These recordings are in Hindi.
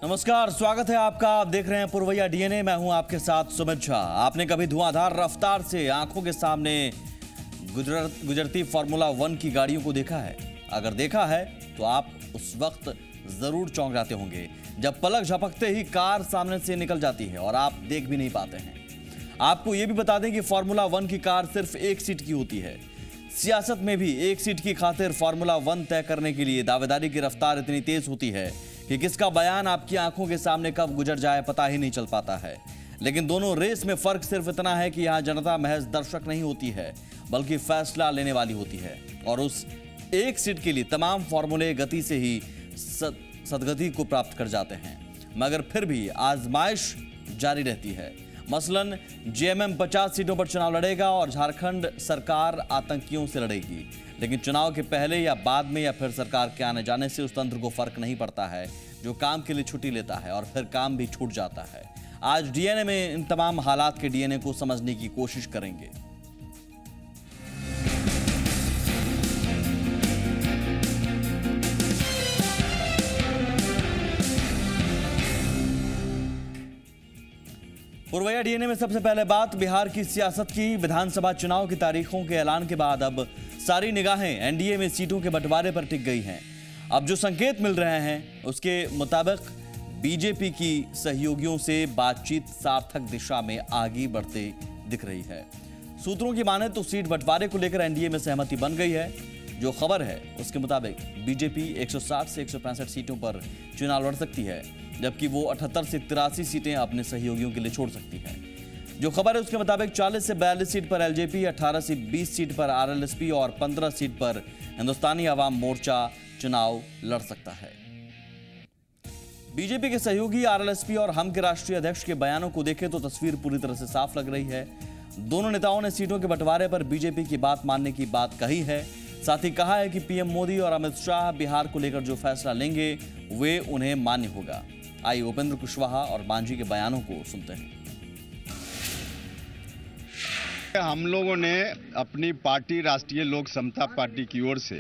नमस्कार, स्वागत है आपका। आप देख रहे हैं पुरवैया डीएनए। मैं हूं आपके साथ सुमित झा। आपने कभी धुआंधार रफ्तार से आंखों के सामने गुजरती फार्मूला 1 की गाड़ियों को देखा है? अगर देखा है तो आप उस वक्त जरूर चौंक जाते होंगे जब पलक झपकते ही कार सामने से निकल जाती है और आप देख भी नहीं पाते हैं। आपको यह भी बता दें कि फार्मूला 1 की कार सिर्फ एक सीट की होती है। सियासत में भी एक सीट की खातिर फार्मूला 1 तय करने के लिए दावेदारी की रफ्तार इतनी तेज होती है कि किसका बयान आपकी आंखों के सामने कब गुजर जाए पता ही नहीं चल पाता है। लेकिन दोनों रेस में फर्क सिर्फ इतना है कि यहां जनता महज दर्शक नहीं होती है बल्कि फैसला लेने वाली होती है, और उस एक सीट के लिए तमाम फॉर्मूले गति से ही सदगति को प्राप्त कर जाते हैं, मगर फिर भी आजमाइश जारी रहती है। मसलन जेएमएम 50 सीटों पर चुनाव लड़ेगा और झारखंड सरकार आतंकियों से लड़ेगी, लेकिन चुनाव के पहले या बाद में या फिर सरकार के आने जाने से उस तंत्र को फर्क नहीं पड़ता है जो काम के लिए छुट्टी लेता है और फिर काम भी छूट जाता है। आज डीएनए में इन तमाम हालात के डीएनए को समझने की कोशिश करेंगे। पुरवैया डीएनए में सबसे पहले बात बिहार की सियासत की। विधानसभा चुनाव की तारीखों के ऐलान के बाद अब सारी निगाहें एनडीए में सीटों के बंटवारे पर टिक गई हैं। अब जो संकेत मिल रहे हैं उसके मुताबिक बीजेपी की सहयोगियों से बातचीत सार्थक दिशा में आगे बढ़ते दिख रही है। सूत्रों की माने तो सीट बंटवारे को लेकर एनडीए में सहमति बन गई है। जो खबर है उसके मुताबिक बीजेपी 160 से 165 सीटों पर चुनाव लड़ सकती है, जबकि वो 78 से 83 सीटें अपने सहयोगियों के लिए छोड़ सकती है। जो खबर है उसके मुताबिक 40 से 42 सीट पर एलजेपी, 18 से 20 सीट पर आरएलएसपी और 15 सीट पर हिंदुस्तानी अवाम मोर्चा चुनाव लड़ सकता है। बीजेपी के सहयोगी आरएलएसपी और हम के राष्ट्रीय अध्यक्ष के बयानों को देखें तो तस्वीर पूरी तरह से साफ लग रही है। दोनों नेताओं ने सीटों के बंटवारे पर बीजेपी की बात मानने की बात कही है। साथ ही कहा है कि पीएम मोदी और अमित शाह बिहार को लेकर जो फैसला लेंगे वे उन्हें मान्य होगा। आइए उपेंद्र कुशवाहा और मांझी के बयानों को सुनते हैं। हम लोगों ने अपनी पार्टी राष्ट्रीय लोक समता पार्टी की ओर से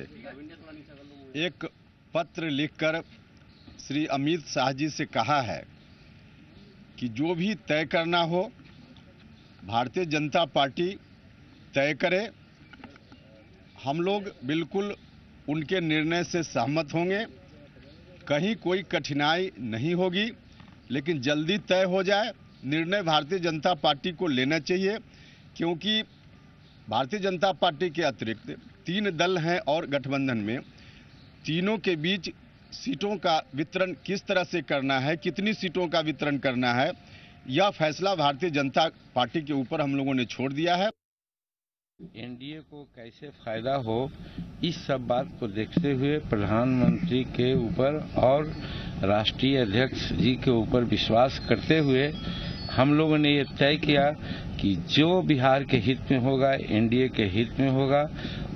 एक पत्र लिखकर श्री अमित शाह जी से कहा है कि जो भी तय करना हो भारतीय जनता पार्टी तय करे। हम लोग बिल्कुल उनके निर्णय से सहमत होंगे, कहीं कोई कठिनाई नहीं होगी, लेकिन जल्दी तय हो जाए। निर्णय भारतीय जनता पार्टी को लेना चाहिए, क्योंकि भारतीय जनता पार्टी के अतिरिक्त 3 दल हैं और गठबंधन में तीनों के बीच सीटों का वितरण किस तरह से करना है, कितनी सीटों का वितरण करना है, यह फैसला भारतीय जनता पार्टी के ऊपर हम लोगों ने छोड़ दिया है। एनडीए को कैसे फायदा हो, इस सब बात को देखते हुए प्रधानमंत्री के ऊपर और राष्ट्रीय अध्यक्ष जी के ऊपर विश्वास करते हुए हम लोगों ने ये तय किया कि जो बिहार के हित में होगा, एनडीए के हित में होगा,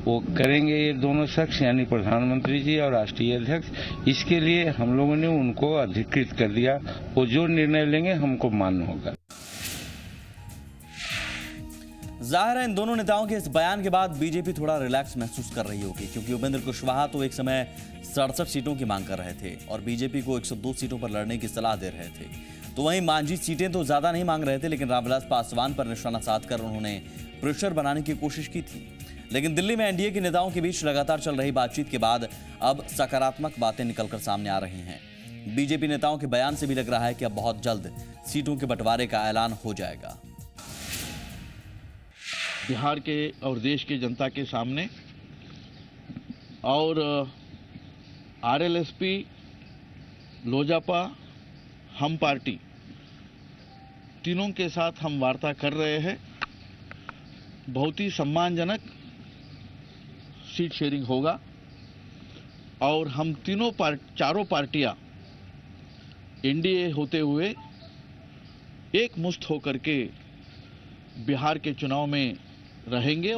वो करेंगे ये दोनों शख्स, यानी प्रधानमंत्री जी और राष्ट्रीय अध्यक्ष। इसके लिए हम लोगों ने उनको अधिकृत कर दिया। वो जो निर्णय लेंगे हमको मान्य होगा। जाहिर है इन दोनों नेताओं के इस बयान के बाद बीजेपी थोड़ा रिलैक्स महसूस कर रही होगी, क्योंकि उपेंद्र कुशवाहा तो एक समय 67 सीटों की मांग कर रहे थे और बीजेपी को 102 सीटों पर लड़ने की सलाह दे रहे थे। तो वहीं मांझी सीटें तो ज्यादा नहीं मांग रहे थे, लेकिन रामविलास पासवान पर निशाना साधकर उन्होंने प्रेशर बनाने की कोशिश की थी। लेकिन दिल्ली में एनडीए के नेताओं के बीच लगातार चल रही बातचीत के बाद अब सकारात्मक बातें निकलकर सामने आ रही हैं। बीजेपी नेताओं के बयान से भी लग रहा है कि अब बहुत जल्द सीटों के बंटवारे का ऐलान हो जाएगा। बिहार के और देश के जनता के सामने और आरएलएसपी, लोजपा, हम पार्टी तीनों के साथ हम वार्ता कर रहे हैं। बहुत ही सम्मानजनक सीट शेयरिंग होगा और हम चारों पार्टियां एनडीए होते हुए एक मुश्त होकर के बिहार के चुनाव में रहेंगे।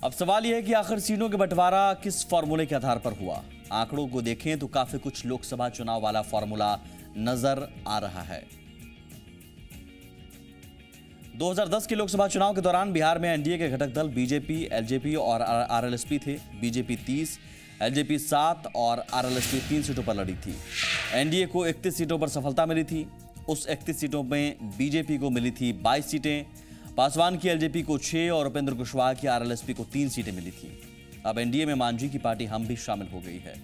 अब सवाल यह है कि आखिर सीटों का बंटवारा किस फॉर्मूले के आधार पर हुआ। आंकड़ों को देखें तो काफी कुछ लोकसभा चुनाव वाला फॉर्मूला नजर आ रहा है। 2010 के लोकसभा चुनाव के दौरान बिहार में एनडीए के घटक दल बीजेपी, एलजेपी और आरएलएसपी थे। बीजेपी 30, एलजेपी 7 और आरएलएसपी 3 सीटों पर लड़ी थी। एनडीए को 31 सीटों पर सफलता मिली थी। उस 31 सीटों में बीजेपी को मिली थी 22 सीटें, पासवान की एलजेपी को 6 और उपेंद्र कुशवाहा की आरएलएसपी को 3 सीटें मिली थी। अब एनडीए में मांझी की पार्टी हम भी शामिल हो गई है।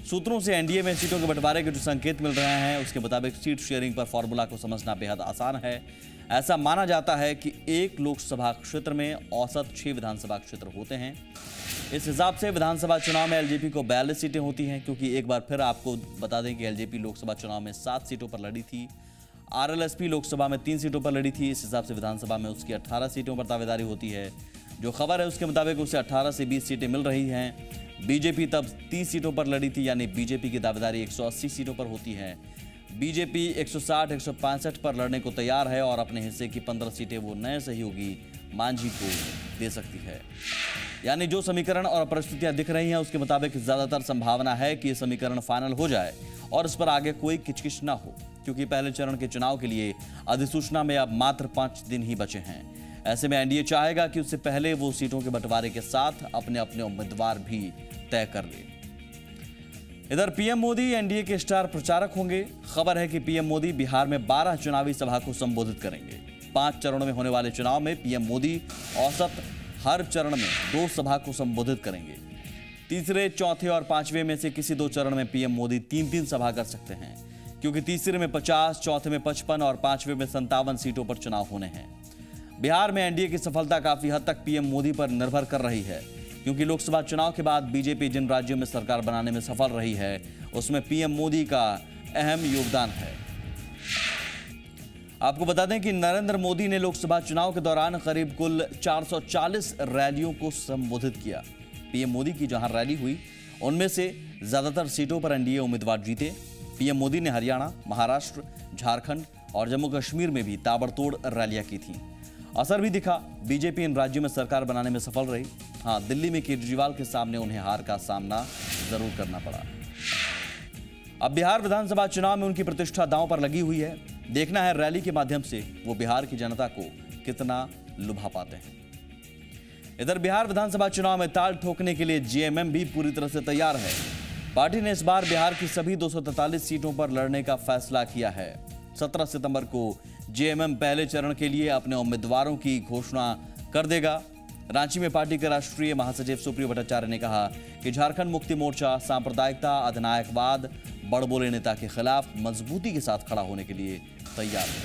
सूत्रों से एनडीए में सीटों के बंटवारे के जो संकेत मिल रहे हैं उसके मुताबिक सीट शेयरिंग पर फॉर्मूला को समझना बेहद आसान है। ऐसा माना जाता है कि एक लोकसभा क्षेत्र में औसत 6 विधानसभा क्षेत्र होते हैं। इस हिसाब से विधानसभा चुनाव में एलजेपी को 42 सीटें होती हैं, क्योंकि एक बार फिर आपको बता दें कि एलजेपी लोकसभा चुनाव में 7 सीटों पर लड़ी थी। आरएलएसपी लोकसभा में 3 सीटों पर लड़ी थी। इस हिसाब से विधानसभा में उसकी 18 सीटों पर दावेदारी होती है। जो खबर है उसके मुताबिक उसे 18 से 20 सीटें मिल रही हैं। बीजेपी तब 30 सीटों पर लड़ी थी, यानी बीजेपी की दावेदारी 180 सीटों पर होती है। बीजेपी 160-165 पर लड़ने को तैयार है और अपने हिस्से की 15 सीटें वो नए सहयोगी मांझी को दे सकती है। यानी जो समीकरण और परिस्थितियां दिख रही हैं उसके मुताबिक ज्यादातर संभावना है कि यह समीकरण फाइनल हो जाए और इस पर आगे कोई किचकिच ना हो, क्योंकि पहले चरण के चुनाव के लिए अधिसूचना में अब मात्र 5 दिन ही बचे हैं। ऐसे में एनडीए चाहेगा कि उससे पहले वो सीटों के बंटवारे के साथ अपने अपने उम्मीदवार भी तय कर ले। इधर पीएम मोदी एनडीए के स्टार प्रचारक होंगे। खबर है कि पीएम मोदी बिहार में 12 चुनावी सभा को संबोधित करेंगे। 5 चरणों में होने वाले चुनाव में पीएम मोदी औसत हर चरण में 2 सभा को संबोधित करेंगे। तीसरे, चौथे और 5वें में से किसी 2 चरण में पीएम मोदी 3-3 सभा कर सकते हैं, क्योंकि तीसरे में 50, चौथे में 55 और 5वें में 57 सीटों पर चुनाव होने हैं। बिहार में एनडीए की सफलता काफी हद तक पीएम मोदी पर निर्भर कर रही है, क्योंकि लोकसभा चुनाव के बाद बीजेपी जिन राज्यों में सरकार बनाने में सफल रही है उसमें पीएम मोदी का अहम योगदान है। आपको बता दें कि नरेंद्र मोदी ने लोकसभा चुनाव के दौरान करीब कुल 440 रैलियों को संबोधित किया। पीएम मोदी की जहां रैली हुई उनमें से ज्यादातर सीटों पर एनडीए उम्मीदवार जीते। पीएम मोदी ने हरियाणा, महाराष्ट्र, झारखंड और जम्मू कश्मीर में भी ताबड़तोड़ रैलियां की थी। असर भी दिखा। बीजेपी इन राज्यों में सरकार बनाने में सफल रही। हां, दिल्ली में केजरीवाल के सामने उन्हें हार का सामना जरूर करना पड़ा। अब बिहार विधानसभा चुनाव में उनकी प्रतिष्ठा दांव पर लगी हुई है। देखना है रैली के माध्यम से वो बिहार की जनता को कितना लुभा पाते हैं। इधर बिहार विधानसभा चुनाव में ताल ठोकने के लिए जेएमएम भी पूरी तरह से तैयार है। पार्टी ने इस बार बिहार की सभी 243 सीटों पर लड़ने का फैसला किया है। 17 सितंबर को जेएमएम पहले चरण के लिए अपने उम्मीदवारों की घोषणा कर देगा। रांची में पार्टी के राष्ट्रीय महासचिव सुप्रियो भट्टाचार्य ने कहा कि झारखंड मुक्ति मोर्चा सांप्रदायिकता, अधिनायकवाद, बड़बोले नेता के खिलाफ मजबूती के साथ खड़ा होने के लिए तैयार है।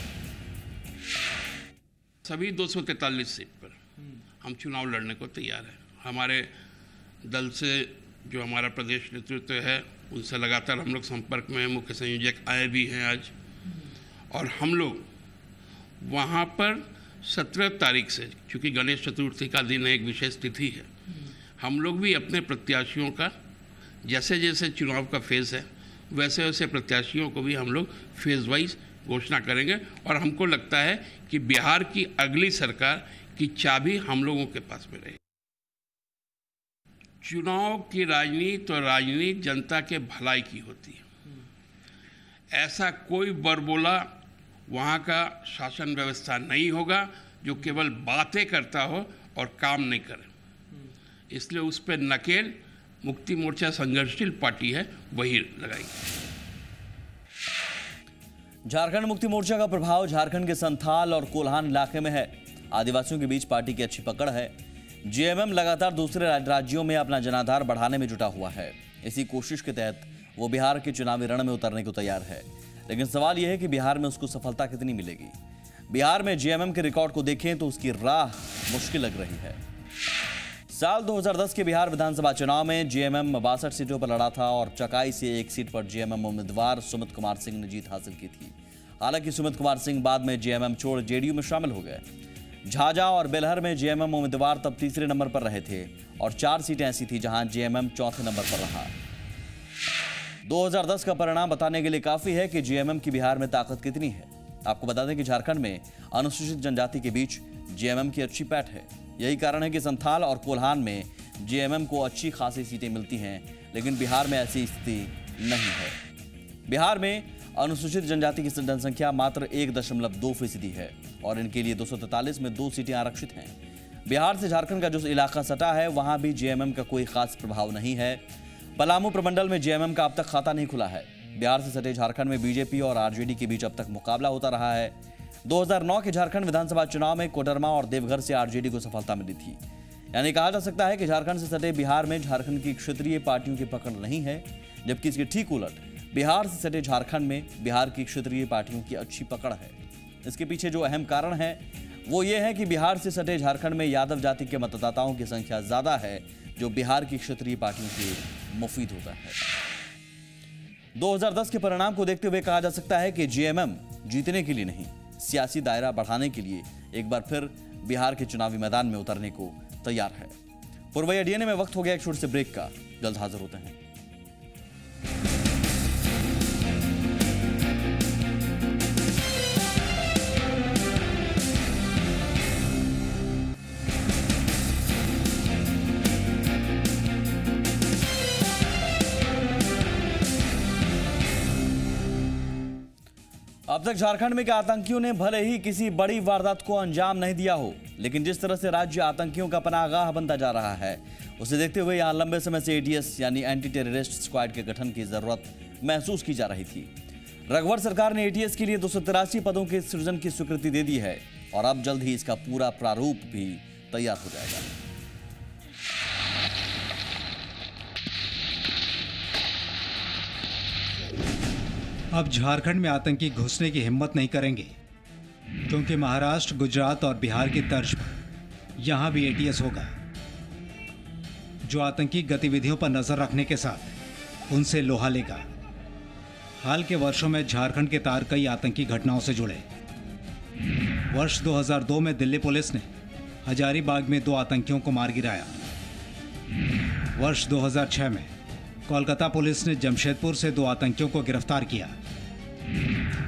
सभी 243 सीट पर हम चुनाव लड़ने को तैयार हैं। हमारे दल से जो हमारा प्रदेश नेतृत्व है उनसे लगातार हम लोग संपर्क में हैं। मुख्य संयोजक आए भी हैं आज, और हम लोग वहाँ पर 17 तारीख से, क्योंकि गणेश चतुर्थी का दिन एक विशेष तिथि है, हम लोग भी अपने प्रत्याशियों का जैसे जैसे चुनाव का फेज़ है वैसे वैसे प्रत्याशियों को भी हम लोग फेज़ वाइज घोषणा करेंगे। और हमको लगता है कि बिहार की अगली सरकार की चाबी हम लोगों के पास में रहेगी। चुनाव की राजनीति और राजनीति जनता के भलाई की होती है। ऐसा कोई बड़बोला वहाँ का शासन व्यवस्था नहीं होगा जो केवल बातें करता हो और काम नहीं करे। इसलिए उस पर नकेल मुक्ति मोर्चा संघर्षशील पार्टी है वही लगाएगी। झारखंड मुक्ति मोर्चा का प्रभाव झारखंड के संथाल और कोल्हान इलाके में है। आदिवासियों के बीच पार्टी की अच्छी पकड़ है। जेएमएम लगातार दूसरे राज्यों में अपना जनाधार बढ़ाने में जुटा हुआ है। इसी कोशिश के तहत वो बिहार के चुनावी रण में उतरने को तैयार है। लेकिन सवाल यह है कि बिहार में उसको सफलता कितनी मिलेगी। बिहार में जेएमएम के रिकॉर्ड को देखें तो उसकी राह मुश्किल लग रही है। साल 2010 के बिहार विधानसभा चुनाव में जेएमएम 62 सीटों पर लड़ा था और चकाई से एक सीट पर जेएमएम उम्मीदवार सुमित कुमार सिंह ने जीत हासिल की थी। हालांकि सुमित कुमार सिंह बाद में जेएमएम छोड़ जेडीयू में शामिल हो गए। झाझा और बेलहर में जेएमएम उम्मीदवार तब तीसरे नंबर पर रहे थे और 4 सीटें ऐसी थी जहां जेएमएम चौथे नंबर पर रहा। 2010 का परिणाम बताने के लिए काफी है कि जेएमएम की बिहार में ताकत कितनी है। आपको बता दें कि झारखंड में अनुसूचित जनजाति के बीच जेएमएम की अच्छी पैठ है। यही कारण है कि संथाल और कोल्हान में जेएमएम को अच्छी खासी सीटें मिलती हैं, लेकिन बिहार में ऐसी स्थिति नहीं है। बिहार में अनुसूचित जनजाति की जनसंख्या मात्र 1.2% है और इनके लिए 243 में 2 सीटें आरक्षित हैं। बिहार से झारखंड का जो इलाका सटा है वहां भी जेएमएम का कोई खास प्रभाव नहीं है। पलामू प्रमंडल में जेएमएम का अब तक खाता नहीं खुला है। बिहार से सटे झारखंड में बीजेपी और आरजेडी के बीच अब तक मुकाबला होता रहा है। 2009 के झारखंड विधानसभा चुनाव में कोडरमा और देवघर से आरजेडी को सफलता मिली थी। यानी कहा जा सकता है कि झारखंड से सटे बिहार में झारखंड की क्षेत्रीय पार्टियों की पकड़ नहीं है, जबकि इसके ठीक उलट बिहार से सटे झारखंड में बिहार की क्षेत्रीय पार्टियों की अच्छी पकड़ है। इसके पीछे जो अहम कारण है वो ये है कि बिहार से सटे झारखंड में यादव जाति के मतदाताओं की संख्या ज्यादा है, जो बिहार की क्षेत्रीय पार्टियों के मुफीद होता है। 2010 के परिणाम को देखते हुए कहा जा सकता है कि जेएमएम जीतने के लिए नहीं, सियासी दायरा बढ़ाने के लिए एक बार फिर बिहार के चुनावी मैदान में उतरने को तैयार है। पुरवैया डीएनए में वक्त हो गया एक छोटे से ब्रेक का, जल्द हाजिर होते हैं। अब तक झारखंड में के आतंकियों ने भले ही किसी बड़ी वारदात को अंजाम नहीं दिया हो, लेकिन जिस तरह से राज्य आतंकियों का पनाहगाह बनता जा रहा है, उसे देखते हुए यहां लंबे समय से एटीएस यानी एंटी टेररिस्ट स्क्वाड के गठन की जरूरत महसूस की जा रही थी। रघुवर सरकार ने एटीएस के लिए 283 पदों के सृजन की स्वीकृति दे दी है और अब जल्द ही इसका पूरा प्रारूप भी तैयार हो जाएगा। अब झारखंड में आतंकी घुसने की हिम्मत नहीं करेंगे, क्योंकि महाराष्ट्र, गुजरात और बिहार की तर्ज पर यहां भी एटीएस होगा, जो आतंकी गतिविधियों पर नजर रखने के साथ उनसे लोहा लेगा। हाल के वर्षों में झारखंड के तार कई आतंकी घटनाओं से जुड़े। वर्ष 2002 में दिल्ली पुलिस ने हजारीबाग में 2 आतंकियों को मार गिराया। वर्ष 2006 में कोलकाता पुलिस ने जमशेदपुर से 2 आतंकियों को गिरफ्तार किया।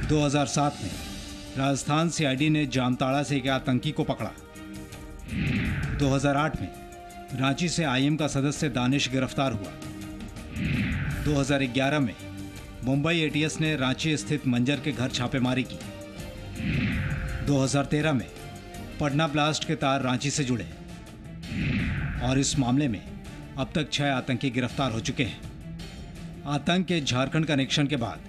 2007 में राजस्थान सीआईडी ने जामताड़ा से एक आतंकी को पकड़ा। 2008 में रांची से आईएम का सदस्य दानिश गिरफ्तार हुआ। 2011 में मुंबई एटीएस ने रांची स्थित मंजर के घर छापेमारी की। 2013 में पटना ब्लास्ट के तार रांची से जुड़े और इस मामले में अब तक 6 आतंकी गिरफ्तार हो चुके हैं। आतंक के झारखंड कनेक्शन के बाद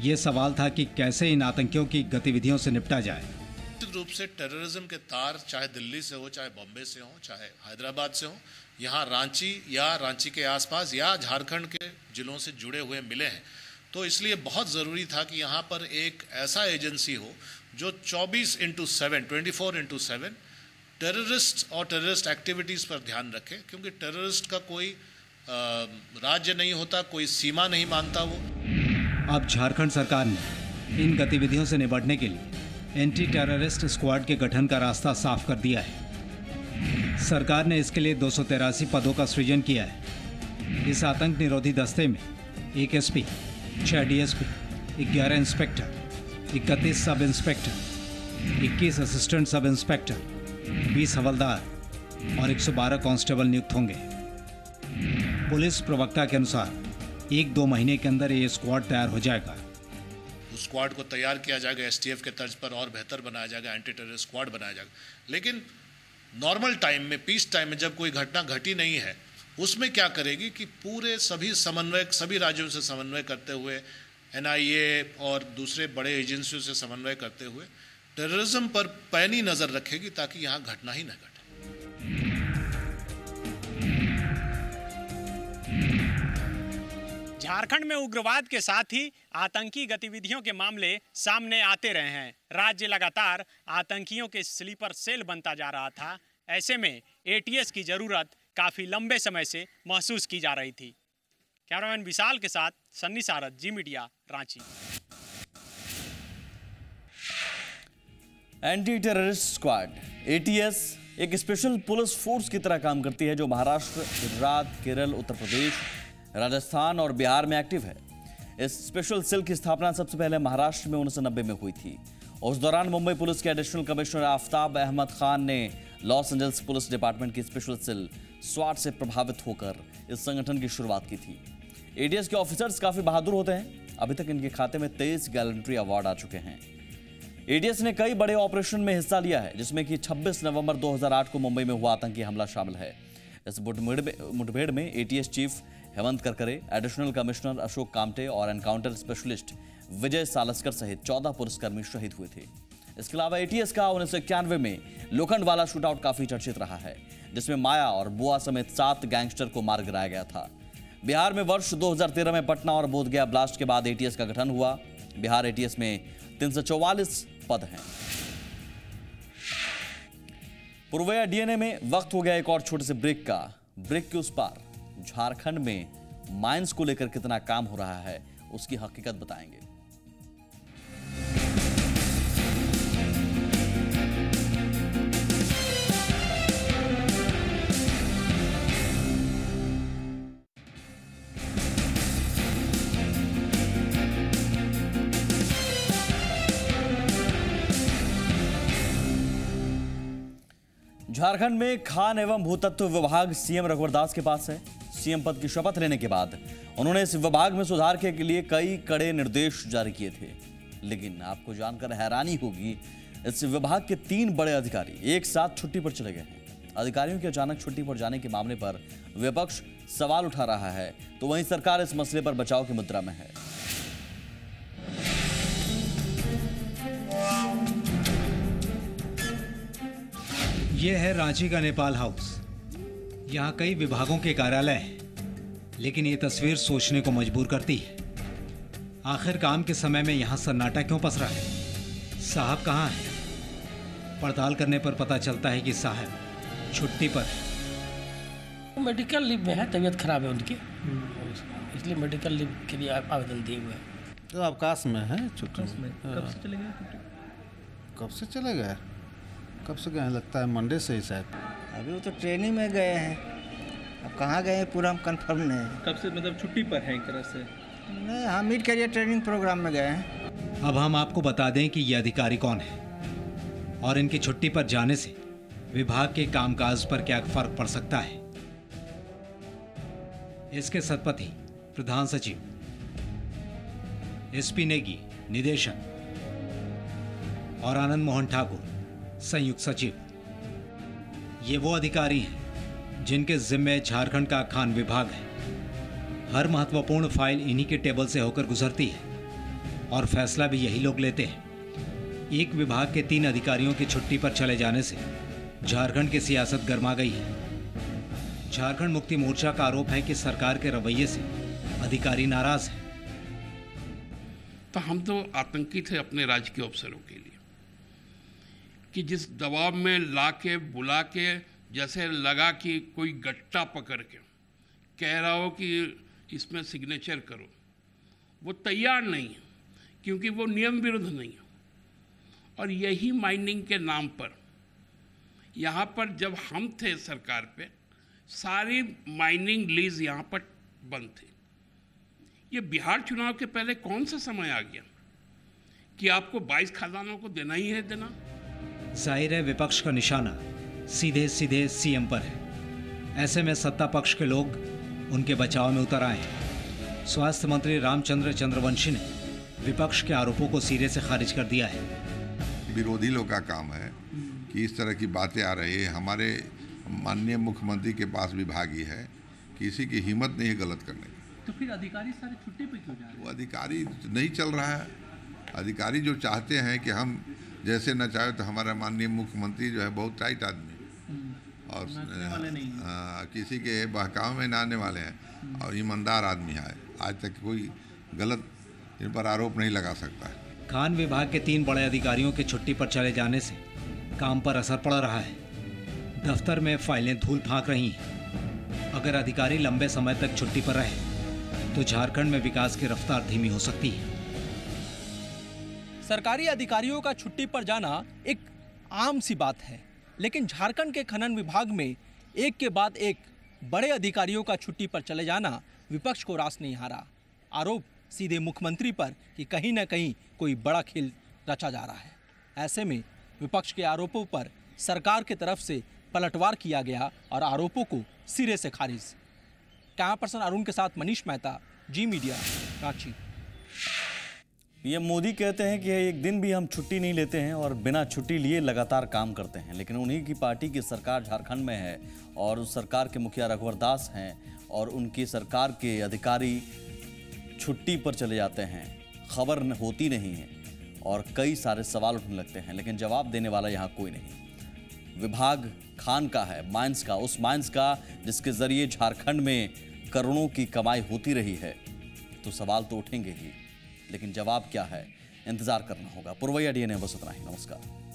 ये सवाल था कि कैसे इन आतंकियों की गतिविधियों से निपटा जाए। निश्चित रूप से टेररिज्म के तार चाहे दिल्ली से हो, चाहे बॉम्बे से हो, चाहे हैदराबाद से हो, यहाँ रांची या रांची के आसपास या झारखंड के जिलों से जुड़े हुए मिले हैं। तो इसलिए बहुत ज़रूरी था कि यहाँ पर एक ऐसा एजेंसी हो जो 24/7 टेररिस्ट और टेररिस्ट एक्टिविटीज़ पर ध्यान रखे, क्योंकि टेररिस्ट का कोई राज्य नहीं होता, कोई सीमा नहीं मानता वो। अब झारखंड सरकार ने इन गतिविधियों से निपटने के लिए एंटी टेररिस्ट स्क्वाड के गठन का रास्ता साफ कर दिया है। सरकार ने इसके लिए 283 पदों का सृजन किया है। इस आतंक निरोधी दस्ते में 1 SP, 6 DSP, 11 inspector, 31 sub inspector, 21 assistant sub inspector, 20 हवलदार और 112 कांस्टेबल नियुक्त होंगे। पुलिस प्रवक्ता के अनुसार 1-2 महीने के अंदर ये स्क्वाड तैयार हो जाएगा। उस स्क्वाड को तैयार किया जाएगा एसटीएफ के तर्ज पर और बेहतर बनाया जाएगा, एंटी टेररिस्ट स्क्वाड बनाया जाएगा। लेकिन नॉर्मल टाइम में, पीस टाइम में, जब कोई घटना घटी नहीं है, उसमें क्या करेगी कि पूरे सभी राज्यों से समन्वय करते हुए, एनआईए और दूसरे बड़े एजेंसियों से समन्वय करते हुए टेररिज्म पर पैनी नजर रखेगी ताकि यहाँ घटना ही न घटे। झारखंड में उग्रवाद के साथ ही आतंकी गतिविधियों के मामले सामने आते रहे हैं। राज्य लगातार आतंकियों के स्लीपर सेल बनता जा रहा था। ऐसे में एटीएस की जरूरत काफी लंबे समय से महसूस की जा रही थी। कैमरामैन विशाल के साथ Sunny Sarad, Zee media, Ranchi. Anti terrorist squad ATS एक स्पेशल पुलिस फोर्स की तरह काम करती है, जो महाराष्ट्र, गुजरात, केरल, उत्तर प्रदेश, राजस्थान और बिहार में एक्टिव है। इस स्पेशल सेल की स्थापना सबसे पहले महाराष्ट्र में 1990 में हुई थी। उस दौरान मुंबई पुलिस के एडिशनल कमिश्नर आफ्ताब अहमद खान ने लॉस एंजल्स पुलिस डिपार्टमेंट की स्पेशल सेल स्वाट से प्रभावित होकर इस संगठन की शुरुआत की थी। एटीएस के ऑफिसर्स काफी बहादुर होते हैं। अभी तक इनके खाते में 23 गैलेंट्री अवार्ड आ चुके हैं। एटीएस ने कई बड़े ऑपरेशन में हिस्सा लिया है, जिसमें कि 26 नवंबर 2008 को मुंबई में हुआ आतंकी हमला शामिल है। इस मुठभेड़ में ATS chief Hemant Karkare, additional commissioner Ashok Kamte और एनकाउंटर स्पेशलिस्ट विजय सालस्कर सहित 14 पुलिसकर्मी शहीद हुए थे। इसके अलावा एटीएस का 1991 में लोखंडवाला शूटआउट काफी चर्चित रहा है, जिसमें माया और बुआ समेत 7 गैंगस्टर को मार गिराया गया था। बिहार में वर्ष 2013 में पटना और बोधगया ब्लास्ट के बाद एटीएस का गठन हुआ। बिहार एटीएस में 344 पद हैं। पुरवैया डीएनए में वक्त हो गया एक और छोटे से ब्रेक का। ब्रेक के उस पार झारखंड में माइंस को लेकर कितना काम हो रहा है, उसकी हकीकत बताएंगे। झारखंड में खान एवं भूतत्व विभाग सीएम रघुवर दास के पास है। सीएम पद की शपथ लेने के बाद उन्होंने इस विभाग में सुधार के लिए कई कड़े निर्देश जारी किए थे, लेकिन आपको जानकर हैरानी होगी, इस विभाग के 3 बड़े अधिकारी एक साथ छुट्टी पर चले गए हैं। अधिकारियों के अचानक छुट्टी पर जाने के मामले पर विपक्ष सवाल उठा रहा है, तो वहीं सरकार इस मसले पर बचाव की मुद्रा में है। यह है रांची का नेपाल हाउस। यहाँ कई विभागों के कार्यालय हैं, लेकिन ये तस्वीर सोचने को मजबूर करती है। आखिर काम के समय में यहाँ सन्नाटा क्यों पसरा है? साहब कहाँ हैं? पड़ताल करने पर पता चलता है कि साहब छुट्टी पर है। मेडिकल लीव में है, तबीयत खराब है उनकी, इसलिए मेडिकल लीव के लिए आवेदन दिए हुए हैं। तो अवकाश में है, छुट्टी में। कब से चले गए? कब से चले गए? कब से गए? लगता है मंडे से ही शायद। अभी वो तो ट्रेनिंग में गए हैं, अब कहाँ गए हैं पूरा हम कंफर्म नहीं है। कब से मतलब छुट्टी पर है एक तरह से? नहीं, हम मिड करियर ट्रेनिंग प्रोग्राम में गए हैं। अब हम आपको बता दें कि ये अधिकारी कौन है और इनकी छुट्टी पर जाने से विभाग के कामकाज पर क्या फर्क पड़ सकता है। इसके सतपति प्रधान सचिव, एसपी नेगी निदेशक और आनंद मोहन ठाकुर संयुक्त सचिव, ये वो अधिकारी हैं जिनके जिम्मे झारखंड का खान विभाग है। हर महत्वपूर्ण फाइल इन्हीं के टेबल से होकर गुजरती है और फैसला भी यही लोग लेते हैं। एक विभाग के 3 अधिकारियों की छुट्टी पर चले जाने से झारखंड की सियासत गर्मा गई है। झारखंड मुक्ति मोर्चा का आरोप है कि सरकार के रवैये से अधिकारी नाराज हैं। तो हम तो आतंकित थे अपने राज्य के अफसरों के लिए कि जिस दबाव में ला के बुला के जैसे लगा कि कोई गट्टा पकड़ के कह रहा हो कि इसमें सिग्नेचर करो, वो तैयार नहीं है क्योंकि वो नियम विरुद्ध नहीं है। और यही माइनिंग के नाम पर यहाँ पर जब हम थे सरकार पे, सारी माइनिंग लीज यहाँ पर बंद थी। ये बिहार चुनाव के पहले कौन सा समय आ गया कि आपको 22 खदानों को देना ही है देना। जाहिर है विपक्ष का निशाना सीधे सीधे सीएम पर है। ऐसे में सत्ता पक्ष के लोग उनके बचाव में उतर आए हैं। स्वास्थ्य मंत्री रामचंद्र चंद्रवंशी ने विपक्ष के आरोपों को सिरे से खारिज कर दिया है। विरोधी लोग का काम है कि इस तरह की बातें आ रही है। हमारे माननीय मुख्यमंत्री के पास विभागीय है, किसी की हिम्मत नहीं है गलत करने की। तो फिर अधिकारी सारे छुट्टी पे क्यों जा रहे हैं? वो अधिकारी नहीं चल रहा है। अधिकारी जो चाहते हैं कि हम जैसे न चाहे, तो हमारा माननीय मुख्यमंत्री जो है बहुत टाइट आदमी और किसी के बहकाव में ना आने वाले हैं और ईमानदार आदमी है। आज तक कोई गलत इन पर आरोप नहीं लगा सकता है। खान विभाग के 3 बड़े अधिकारियों के छुट्टी पर चले जाने से काम पर असर पड़ रहा है। दफ्तर में फाइलें धूल फांक रही हैं। अगर अधिकारी लंबे समय तक छुट्टी पर रहे तो झारखंड में विकास की रफ्तार धीमी हो सकती है। सरकारी अधिकारियों का छुट्टी पर जाना एक आम सी बात है, लेकिन झारखंड के खनन विभाग में एक के बाद एक बड़े अधिकारियों का छुट्टी पर चले जाना विपक्ष को रास नहीं हारा। आरोप सीधे मुख्यमंत्री पर कि कहीं न कहीं कोई बड़ा खेल रचा जा रहा है। ऐसे में विपक्ष के आरोपों पर सरकार की तरफ से पलटवार किया गया और आरोपों को सिरे से खारिज। कैमरा पर्सन अरुण के साथ मनीष मेहता, जी मीडिया, रांची। पीएम मोदी कहते हैं कि एक दिन भी हम छुट्टी नहीं लेते हैं और बिना छुट्टी लिए लगातार काम करते हैं, लेकिन उन्हीं की पार्टी की सरकार झारखंड में है और उस सरकार के मुखिया रघुवर दास हैं और उनकी सरकार के अधिकारी छुट्टी पर चले जाते हैं, खबर होती नहीं है और कई सारे सवाल उठने लगते हैं, लेकिन जवाब देने वाला यहाँ कोई नहीं। विभाग खान का है, माइंस का, उस माइंस का जिसके जरिए झारखंड में करोड़ों की कमाई होती रही है, तो सवाल तो उठेंगे ही, लेकिन जवाब क्या है इंतजार करना होगा। पुरवैया डीएनए बस इतना ही। नमस्कार।